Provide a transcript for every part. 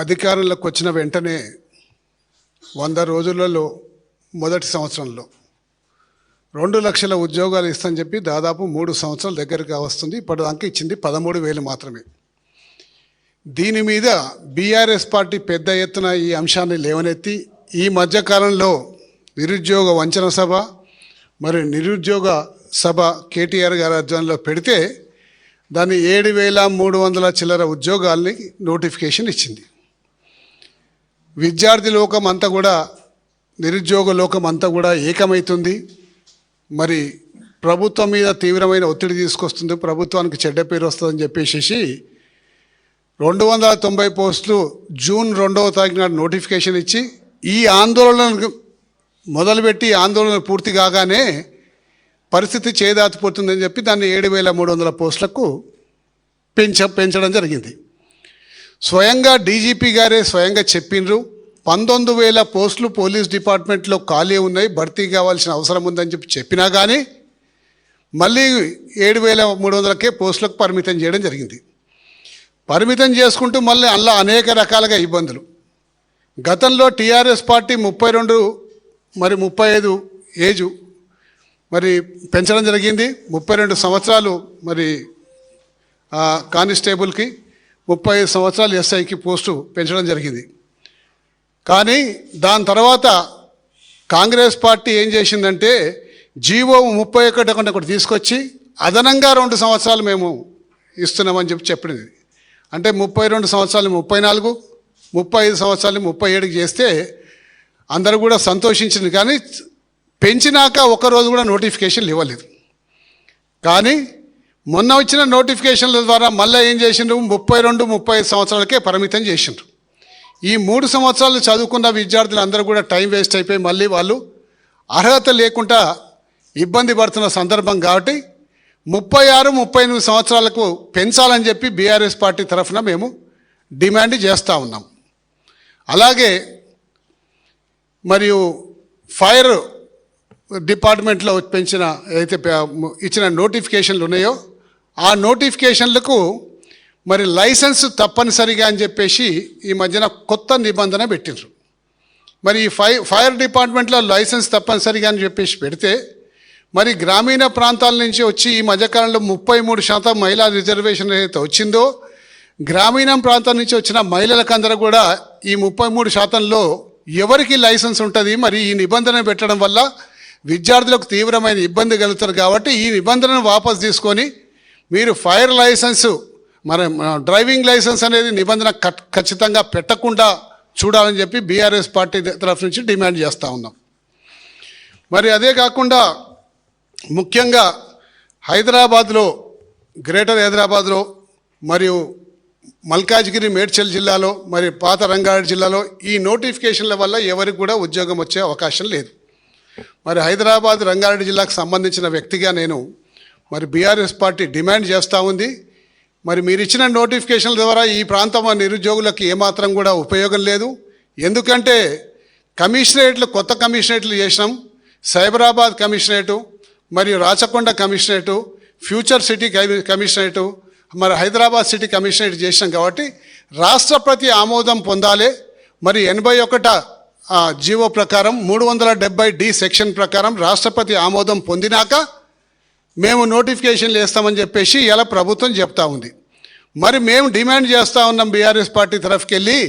అధికారంలోకి వచ్చిన వెంటనే 100 రోజులలో మొదటి సంవత్సరంలో 2 లక్షల ఉద్యోగాలు ఇస్తామని చెప్పి దాదాపు 3 సంవత్సరాల దగ్గరగా వస్తుంది. ఇప్పటిదాకా ఇచ్చింది 13,000 మాత్రమే. దీని మీద బీఆర్ఎస్ పార్టీ పెద్ద ఎత్తున ఈ అంశాన్ని లేవనెత్తి ఈ మధ్యకాలంలో నిరుద్యోగ వంచన సభ మరి నిరుద్యోగ సభ కేటీఆర్ గారి ఆధ్వర్యంలో పెడితే దాన్ని 7,300 చిల్లర ఉద్యోగాల్ని నోటిఫికేషన్ ఇచ్చింది. విద్యార్థి లోకం అంతా కూడా నిరుద్యోగ లోకం అంతా కూడా ఏకమవుతుంది. మరి ప్రభుత్వం మీద తీవ్రమైన ఒత్తిడి తీసుకొస్తుంది, ప్రభుత్వానికి చెడ్డ పేరు వస్తుందని చెప్పేసి 290 పోస్టులు జూన్ 2వ తారీఖు నాడు నోటిఫికేషన్ ఇచ్చి ఈ ఆందోళనకు మొదలుపెట్టి ఆందోళన పూర్తి కాగానే పరిస్థితి చేదాతిపోతుందని చెప్పి దాన్ని 7,300 పోస్టులకు పెంచడం జరిగింది. స్వయంగా డీజీపీ గారే స్వయంగా చెప్పిండ్రు 19,000 పోస్టులు పోలీస్ డిపార్ట్మెంట్లో ఖాళీ ఉన్నాయి, భర్తీ కావాల్సిన అవసరం ఉందని చెప్పినా కానీ మళ్ళీ 7,300కే పోస్టులకు పరిమితం చేయడం జరిగింది. పరిమితం చేసుకుంటూ మళ్ళీ అందులో అనేక రకాలుగా ఇబ్బందులు. గతంలో టీఆర్ఎస్ పార్టీ 32 మరి 35 ఏజు మరి పెంచడం జరిగింది. 32 సంవత్సరాలు మరి కానిస్టేబుల్కి, 35 సంవత్సరాలు ఎస్ఐకి పోస్టు పెంచడం జరిగింది. కానీ దాని తర్వాత కాంగ్రెస్ పార్టీ ఏం చేసిందంటే జీవో 31 తీసుకొచ్చి అదనంగా 2 సంవత్సరాలు మేము ఇస్తున్నామని చెప్పింది. అంటే 32 సంవత్సరాలు 34, 35 సంవత్సరాలు 37కి చేస్తే అందరూ కూడా సంతోషించింది. కానీ పెంచినాక ఒక్కరోజు కూడా నోటిఫికేషన్లు ఇవ్వలేదు. కానీ మొన్న వచ్చిన నోటిఫికేషన్ల ద్వారా మళ్ళీ ఏం చేసిండ్రు, 32, 35 సంవత్సరాలకే పరిమితం చేసిండ్రు. ఈ 3 సంవత్సరాలు చదువుకున్న విద్యార్థులు అందరూ కూడా టైం వేస్ట్ అయిపోయి మళ్ళీ వాళ్ళు అర్హత లేకుండా ఇబ్బంది పడుతున్న సందర్భం కాబట్టి 36, 38 సంవత్సరాలకు పెంచాలని చెప్పి బీఆర్ఎస్ పార్టీ తరఫున మేము డిమాండ్ చేస్తూ ఉన్నాం. అలాగే మరియు ఫైర్ డిపార్ట్మెంట్లో పెంచిన అయితే ఇచ్చిన నోటిఫికేషన్లు ఉన్నాయో ఆ నోటిఫికేషన్లకు మరి లైసెన్స్ తప్పనిసరిగా అని చెప్పేసి ఈ మధ్యన కొత్త నిబంధన పెట్టిండ్రు. మరి ఈ ఫైర్ డిపార్ట్మెంట్లో లైసెన్స్ తప్పనిసరిగా అని చెప్పేసి పెడితే మరి గ్రామీణ ప్రాంతాల నుంచి వచ్చి ఈ మధ్యకాలంలో 33% మహిళా రిజర్వేషన్ ఏదైతే వచ్చిందో గ్రామీణ ప్రాంతం నుంచి వచ్చిన మహిళలకందరూ కూడా ఈ 33%లో ఎవరికి లైసెన్స్ ఉంటుంది? మరి ఈ నిబంధన పెట్టడం వల్ల విద్యార్థులకు తీవ్రమైన ఇబ్బంది కలుగుతారు. కాబట్టి ఈ నిబంధనను వాపసు తీసుకొని మీరు ఫైర్ లైసెన్సు మరి డ్రైవింగ్ లైసెన్స్ అనేది నిబంధన ఖచ్చితంగా పెట్టకుండా చూడాలని చెప్పి బీఆర్ఎస్ పార్టీ తరఫు నుంచి డిమాండ్ చేస్తూ ఉన్నాం. మరి అదే కాకుండా ముఖ్యంగా హైదరాబాద్లో, గ్రేటర్ హైదరాబాద్లో మరియు మల్కాజ్గిరి, మేడ్చల్ జిల్లాలో మరి పాత రంగారెడ్డి జిల్లాలో ఈ నోటిఫికేషన్ల వల్ల ఎవరికి కూడా ఉద్యోగం వచ్చే అవకాశం లేదు. మరి హైదరాబాద్, రంగారెడ్డి జిల్లాకు సంబంధించిన వ్యక్తిగా నేను మరి బీఆర్ఎస్ పార్టీ డిమాండ్ చేస్తూ ఉంది. మరి మీరు ఇచ్చిన నోటిఫికేషన్ల ద్వారా ఈ ప్రాంతం నిరుద్యోగులకు ఏమాత్రం కూడా ఉపయోగం లేదు. ఎందుకంటే కమిషనరేట్లు, కొత్త కమిషనరేట్లు చేసినాం. సైబరాబాద్ కమిషనరేటు మరియు Rachakonda commissionerate, future city commissionerate, మరి హైదరాబాద్ సిటీ కమిషనరేట్ చేసినాం. కాబట్టి రాష్ట్రపతి ఆమోదం పొందాలి. మరి 81 జీవో ప్రకారం 370D సెక్షన్ ప్రకారం రాష్ట్రపతి ఆమోదం పొందినాక మేము నోటిఫికేషన్లు వేస్తామని చెప్పేసి ఇలా ప్రభుత్వం చెప్తా ఉంది. మరి మేము డిమాండ్ చేస్తూ ఉన్నాం బీఆర్ఎస్ పార్టీ తరఫుకి వెళ్ళి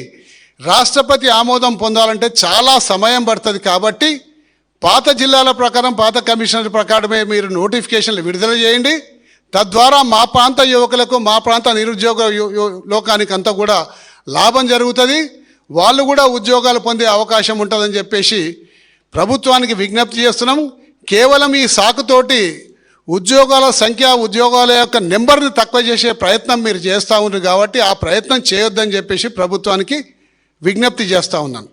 రాష్ట్రపతి ఆమోదం పొందాలంటే చాలా సమయం పడుతుంది. కాబట్టి పాత జిల్లాల ప్రకారం, పాత కమిషనర్ ప్రకారమే మీరు నోటిఫికేషన్లు విడుదల చేయండి. తద్వారా మా ప్రాంత యువకులకు, మా ప్రాంత నిరుద్యోగ లోకానికి అంతా కూడా లాభం జరుగుతుంది. వాళ్ళు కూడా ఉద్యోగాలు పొందే అవకాశం ఉంటుందని చెప్పేసి ప్రభుత్వానికి విజ్ఞప్తి చేస్తున్నాం. కేవలం ఈ సాకుతోటి ఉద్యోగాల సంఖ్య, ఉద్యోగాల యొక్క నెంబర్ని తక్కువ చేసే ప్రయత్నం మీరు చేస్తూ ఉన్నారు. కాబట్టి ఆ ప్రయత్నం చేయొద్దని చెప్పేసి ప్రభుత్వానికి విజ్ఞప్తి చేస్తూ ఉన్నాను.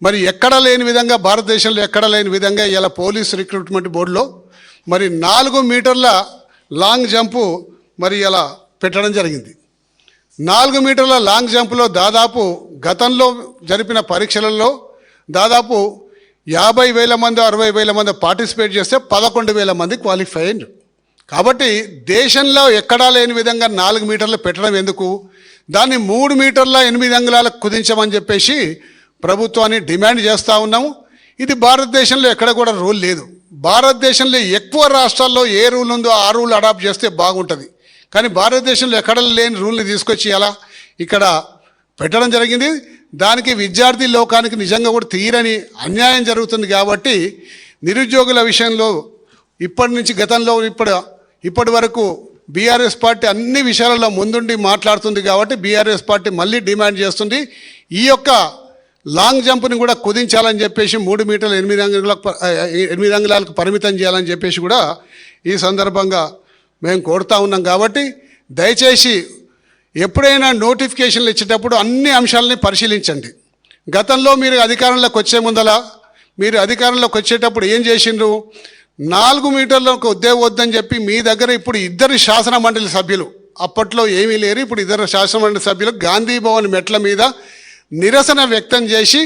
మరి ఎక్కడ లేని విధంగా, భారతదేశంలో ఎక్కడ లేని విధంగా ఇలా పోలీస్ రిక్రూట్మెంట్ బోర్డులో మరి 4 మీటర్ల లాంగ్ జంపు మరి ఇలా పెట్టడం జరిగింది. 4 మీటర్ల లాంగ్ జంపులో దాదాపు గతంలో జరిపిన పరీక్షలలో దాదాపు 50,000 మంది, 60,000 మంది పార్టిసిపేట్ చేస్తే 11,000 మంది క్వాలిఫై అయ్యారు. కాబట్టి దేశంలో ఎక్కడా లేని విధంగా 4 మీటర్లు పెట్టడం ఎందుకు? దాన్ని 3 మీటర్ల 8 అంగుళాలకు కుదించమని చెప్పేసి ప్రభుత్వాన్ని డిమాండ్ చేస్తూ ఉన్నాము. ఇది భారతదేశంలో ఎక్కడ కూడా రూల్ లేదు. భారతదేశంలో ఎక్కువ రాష్ట్రాల్లో ఏ రూల్ ఉందో ఆ రూల్ అడాప్ట్ చేస్తే బాగుంటుంది. కానీ భారతదేశంలో ఎక్కడ లేని రూల్ని తీసుకొచ్చి అలా ఇక్కడ పెట్టడం జరిగింది. దానికి విద్యార్థి లోకానికి నిజంగా కూడా తీరని అన్యాయం జరుగుతుంది. కాబట్టి నిరుద్యోగుల విషయంలో ఇప్పటి నుంచి గతంలో ఇప్పటి వరకు బీఆర్ఎస్ పార్టీ అన్ని విషయాలలో ముందుండి మాట్లాడుతుంది. కాబట్టి బీఆర్ఎస్ పార్టీ మళ్ళీ డిమాండ్ చేస్తుంది ఈ యొక్క లాంగ్ జంప్ని కూడా కుదించాలని చెప్పేసి 3 మీటర్ల 8 అంగుళాలకు పరిమితం చేయాలని చెప్పేసి కూడా ఈ సందర్భంగా మేము కోరుతా ఉన్నాం. కాబట్టి దయచేసి ఎప్పుడైనా నోటిఫికేషన్లు ఇచ్చేటప్పుడు అన్ని అంశాలని పరిశీలించండి. గతంలో మీరు అధికారంలోకి వచ్చే ముందల మీరు అధికారంలోకి వచ్చేటప్పుడు ఏం చేసిండ్రు? 4 మీటర్లకు వద్దని చెప్పి మీ దగ్గర ఇప్పుడు 2 శాసన మండలి సభ్యులు, అప్పట్లో ఏమీ లేరు, ఇప్పుడు 2 శాసన మండలి సభ్యులు గాంధీ భవన్ మెట్ల మీద నిరసన వ్యక్తం చేసి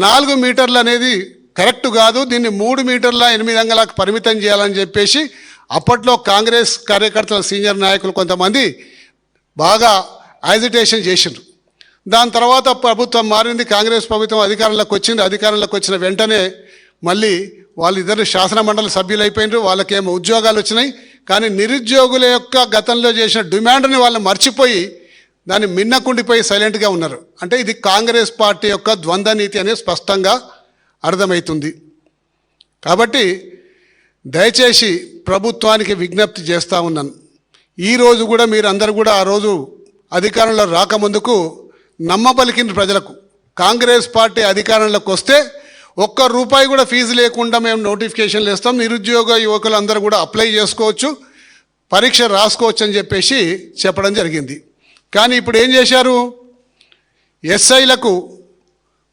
4 మీటర్లు అనేది కరెక్ట్ కాదు, దీన్ని 3 మీటర్ల 8 అంగుళాలకు పరిమితం చేయాలని చెప్పేసి అప్పట్లో కాంగ్రెస్ కార్యకర్తల సీనియర్ నాయకులు కొంతమంది బాగా యాజిటేషన్ చేసిండ్రు. దాని తర్వాత ప్రభుత్వం మారింది, కాంగ్రెస్ ప్రభుత్వం అధికారంలోకి వచ్చింది. అధికారంలోకి వచ్చిన వెంటనే మళ్ళీ వాళ్ళిద్దరు శాసన మండలి సభ్యులు అయిపోయినారు, వాళ్ళకేమో ఉద్యోగాలు వచ్చినాయి. కానీ నిరుద్యోగుల యొక్క గతంలో చేసిన డిమాండ్ని వాళ్ళు మర్చిపోయి దాన్ని మిన్నకుండిపోయి సైలెంట్గా ఉన్నారు. అంటే ఇది కాంగ్రెస్ పార్టీ యొక్క ద్వంద్వ నీతి అనేది స్పష్టంగా అర్థమవుతుంది. కాబట్టి దయచేసి ప్రభుత్వానికి విజ్ఞప్తి చేస్తూ ఉన్నాను. ఈరోజు కూడా మీరు అందరూ కూడా ఆ రోజు అధికారంలో రాకముందుకు నమ్మబలికిన ప్రజలకు కాంగ్రెస్ పార్టీ అధికారంలోకి వస్తే ₹1 కూడా ఫీజు లేకుండా మేము నోటిఫికేషన్లు ఇస్తాం, నిరుద్యోగ యువకులు అందరూ కూడా అప్లై చేసుకోవచ్చు, పరీక్ష రాసుకోవచ్చు అని చెప్పేసి చెప్పడం జరిగింది. కానీ ఇప్పుడు ఏం చేశారు? ఎస్ఐలకు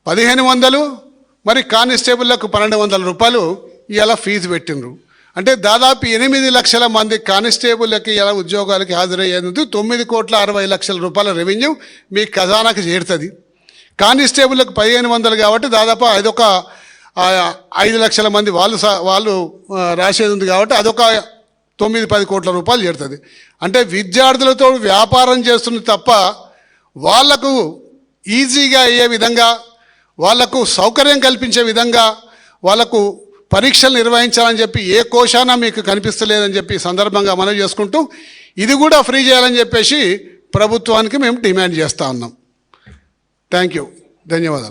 1500, మరి కానిస్టేబుళ్లకు ₹1200 ఇలా ఫీజు పెట్టిండ్రు. అంటే దాదాపు 8 లక్షల మంది కానిస్టేబుల్కి ఇలా ఉద్యోగాలకి హాజరయ్యేందుకు ₹9,60,00,000 రెవెన్యూ మీ ఖజానాకి చేరుతుంది. కానిస్టేబుల్లకు 1500 కాబట్టి దాదాపు అదొక 5 లక్షల మంది వాళ్ళు రాసేది ఉంది కాబట్టి అదొక 9-10 కోట్ల రూపాయలు చేరుతుంది. అంటే విద్యార్థులతో వ్యాపారం చేస్తుంది తప్ప వాళ్లకు ఈజీగా అయ్యే విధంగా, వాళ్లకు సౌకర్యం కల్పించే విధంగా వాళ్లకు పరీక్షలు నిర్వహించాలని చెప్పి ఏ కోశాన మీకు కనిపిస్తలేదని చెప్పి సందర్భంగా మనం చేసుకుంటూ ఇది కూడా ఫ్రీ చేయాలని చెప్పేసి ప్రభుత్వానికి మేము డిమాండ్ చేస్తూ ఉన్నాం. థ్యాంక్ యూ, ధన్యవాదాలు.